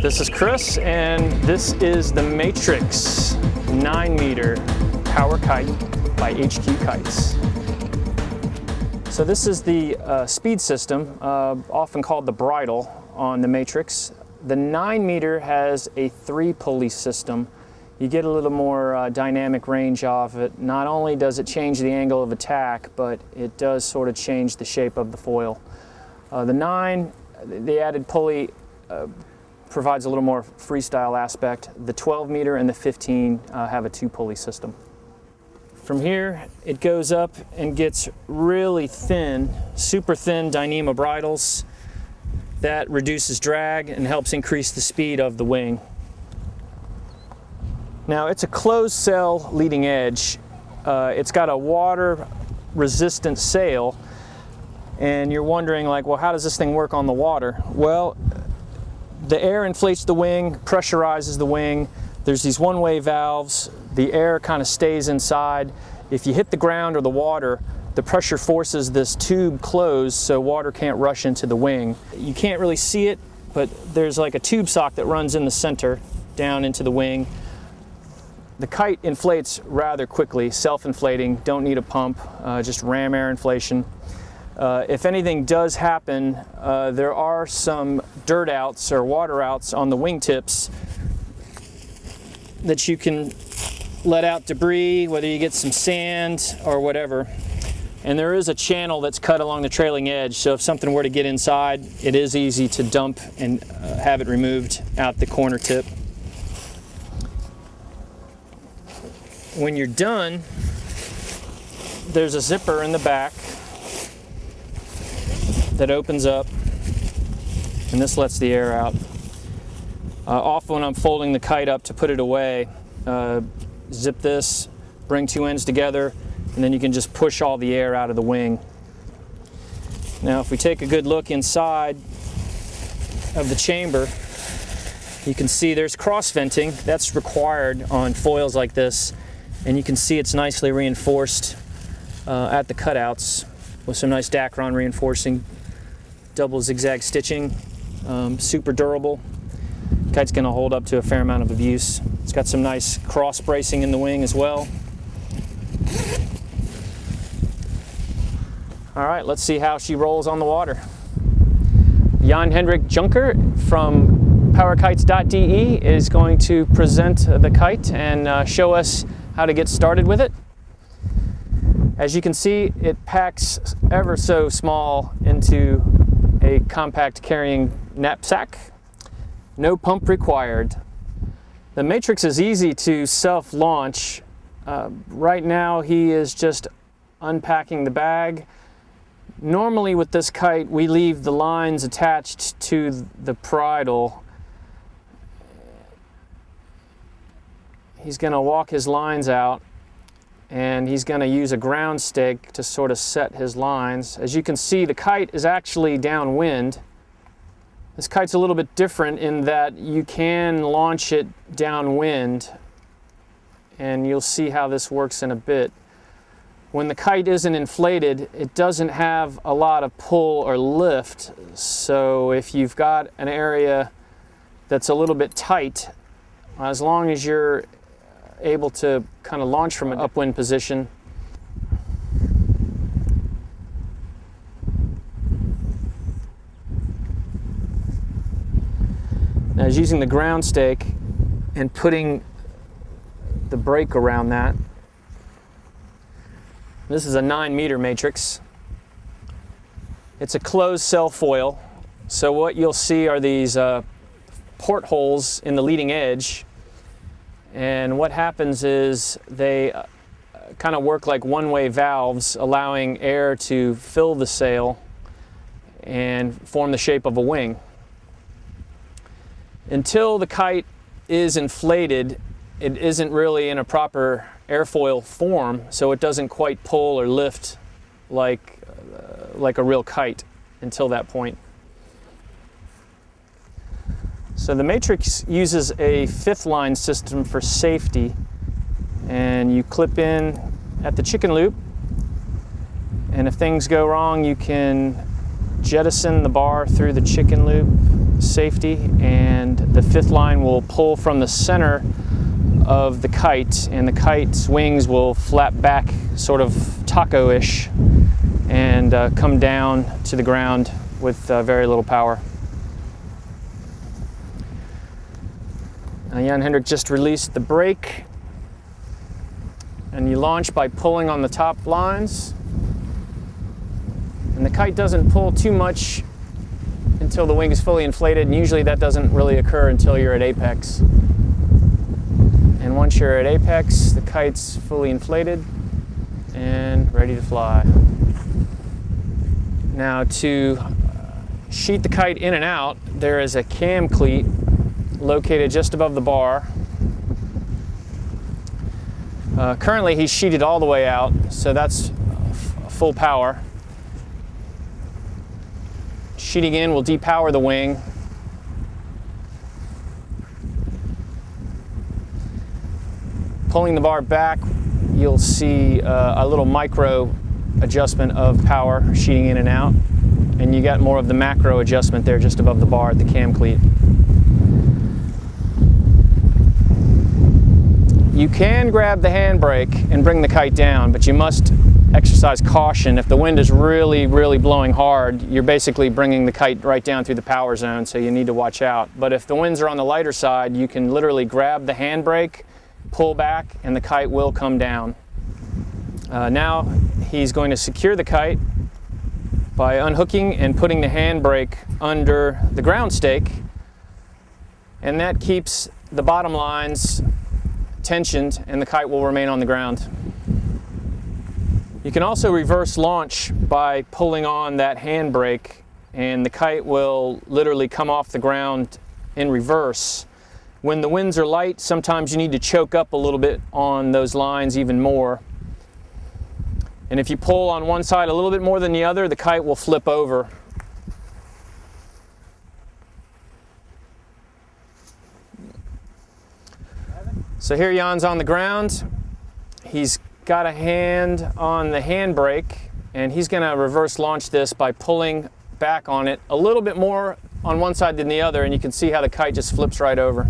This is Chris, and this is the Matrixx 9-meter power kite by HQ Kites. So this is the speed system, often called the bridle on the Matrixx. The 9-meter has a 3-pulley system. You get a little more dynamic range off it. Not only does it change the angle of attack, but it does sort of change the shape of the foil. The 9, the added pulley, provides a little more freestyle aspect. The 12-meter and the 15 have a 2-pulley system. From here, it goes up and gets really thin, super thin Dyneema bridles. That reduces drag and helps increase the speed of the wing. Now, it's a closed sail leading edge. It's got a water-resistant sail, and you're wondering, like, well, how does this thing work on the water? Well, the air inflates the wing, pressurizes the wing. There's these one-way valves. The air kind of stays inside. If you hit the ground or the water, the pressure forces this tube closed so water can't rush into the wing. You can't really see it, but there's like a tube sock that runs in the center down into the wing. The kite inflates rather quickly, self-inflating, don't need a pump, just ram air inflation. If anything does happen, there are some dirt outs or water outs on the wingtips that you can let out debris, whether you get some sand or whatever. And there is a channel that's cut along the trailing edge, so if something were to get inside, it is easy to dump and have it removed out the corner tip. When you're done, there's a zipper in the back that opens up, and this lets the air out. Often when I'm folding the kite up to put it away, zip this, bring 2 ends together, and then you can just push all the air out of the wing. Now, if we take a good look inside of the chamber, you can see there's cross venting. That's required on foils like this, and you can see it's nicely reinforced at the cutouts with some nice Dacron reinforcing, double zigzag stitching, super durable. Kite's going to hold up to a fair amount of abuse. It's got some nice cross bracing in the wing as well. All right, let's see how she rolls on the water. Jan-Hendrik Junker from Powerkites.de is going to present the kite and show us how to get started with it. As you can see, it packs ever so small into a compact carrying knapsack. No pump required. The Matrixx is easy to self-launch. Right now he is just unpacking the bag. Normally with this kite we leave the lines attached to the bridle. He's going to walk his lines out, and he's going to use a ground stake to sort of set his lines. As you can see, the kite is actually downwind. This kite's a little bit different in that you can launch it downwind, and you'll see how this works in a bit. When the kite isn't inflated, it doesn't have a lot of pull or lift, so if you've got an area that's a little bit tight, as long as you're able to kind of launch from an upwind position, now, is using the ground stake and putting the brake around that. This is a 9-meter Matrixx. It's a closed cell foil, so what you'll see are these portholes in the leading edge, and what happens is they kind of work like one-way valves, allowing air to fill the sail and form the shape of a wing. Until the kite is inflated, it isn't really in a proper airfoil form, so it doesn't quite pull or lift like a real kite until that point. So the Matrixx uses a 5th line system for safety, and you clip in at the chicken loop, and if things go wrong you can jettison the bar through the chicken loop, safety, and the fifth line will pull from the center of the kite, and the kite's wings will flap back sort of taco-ish and come down to the ground with very little power. Now, Jan-Hendrik just released the brake, and you launch by pulling on the top lines. And the kite doesn't pull too much until the wing is fully inflated, and usually that doesn't really occur until you're at apex. And once you're at apex, the kite's fully inflated and ready to fly. Now, to sheet the kite in and out, there is a cam cleat located just above the bar. Currently he's sheeted all the way out, so that's full power. Sheeting in will depower the wing. Pulling the bar back, you'll see a little micro adjustment of power sheeting in and out, and you got more of the macro adjustment there just above the bar at the cam cleat. You can grab the handbrake and bring the kite down, but you must exercise caution. If the wind is really, really blowing hard, you're basically bringing the kite right down through the power zone, so you need to watch out. But if the winds are on the lighter side, you can literally grab the handbrake, pull back, and the kite will come down. Now he's going to secure the kite by unhooking and putting the handbrake under the ground stake, and that keeps the bottom lines tensioned and the kite will remain on the ground. You can also reverse launch by pulling on that handbrake, and the kite will literally come off the ground in reverse. When the winds are light, sometimes you need to choke up a little bit on those lines even more. And if you pull on one side a little bit more than the other, the kite will flip over. So here Jan's on the ground. He's got a hand on the handbrake, and he's going to reverse launch this by pulling back on it a little bit more on one side than the other, and you can see how the kite just flips right over.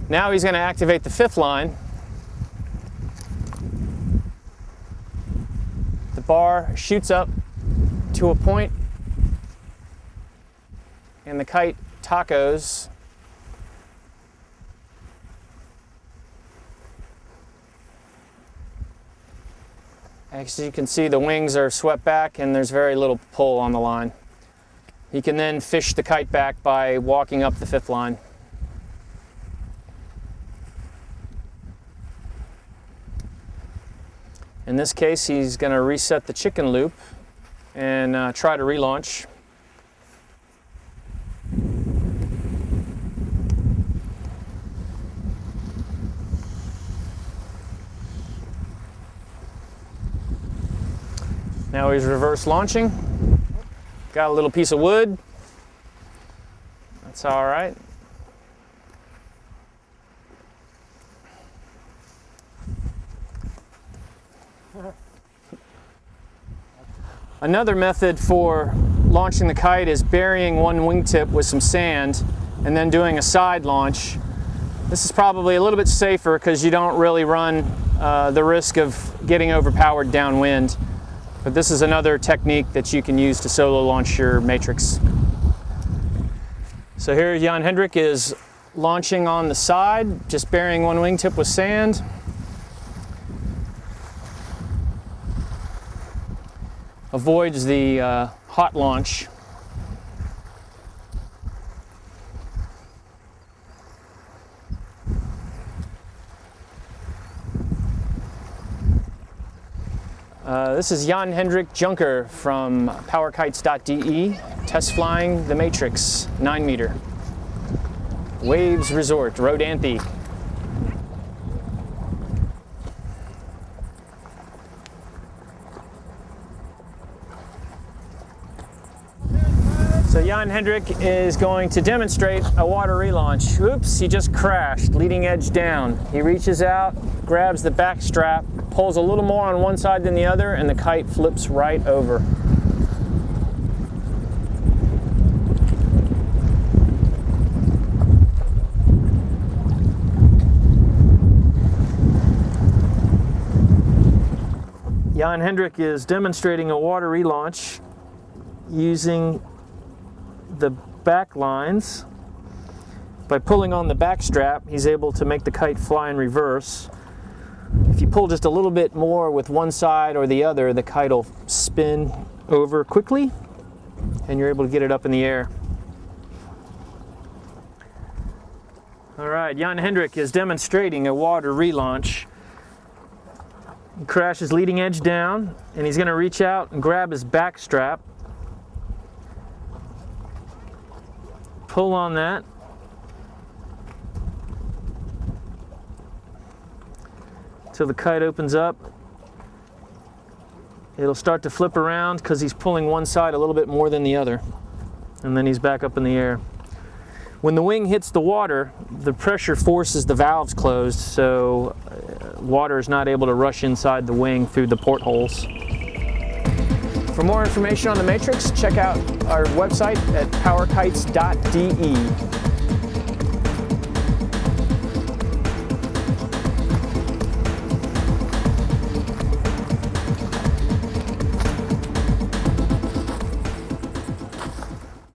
Now he's going to activate the fifth line. The bar shoots up to a point, and the kite tacos. As you can see, the wings are swept back and there's very little pull on the line. He can then fish the kite back by walking up the fifth line. In this case, he's going to reset the chicken loop and try to relaunch. Now he's reverse launching. Got a little piece of wood. That's all right. Another method for launching the kite is burying one wingtip with some sand and then doing a side launch. This is probably a little bit safer because you don't really run the risk of getting overpowered downwind. But this is another technique that you can use to solo launch your Matrixx. So here Jan-Hendrik is launching on the side, just burying one wingtip with sand. Avoids the hot launch. This is Jan-Hendrik Junker from Powerkites.de, test flying the Matrixx 9 meter. Waves Resort, Rodanthe. So Jan-Hendrik is going to demonstrate a water relaunch. Oops, he just crashed, leading edge down. He reaches out, grabs the back strap, pulls a little more on one side than the other, and the kite flips right over. Jan-Hendrik is demonstrating a water relaunch using the back lines. By pulling on the back strap, he's able to make the kite fly in reverse. If you pull just a little bit more with one side or the other, the kite will spin over quickly and you're able to get it up in the air. All right, Jan-Hendrik is demonstrating a water relaunch. Crash his leading edge down, and he's going to reach out and grab his back strap. Pull on that. Till the kite opens up. It'll start to flip around because he's pulling one side a little bit more than the other. And then he's back up in the air. When the wing hits the water, the pressure forces the valves closed, so water is not able to rush inside the wing through the portholes. For more information on the Matrixx, check out our website at powerkites.de.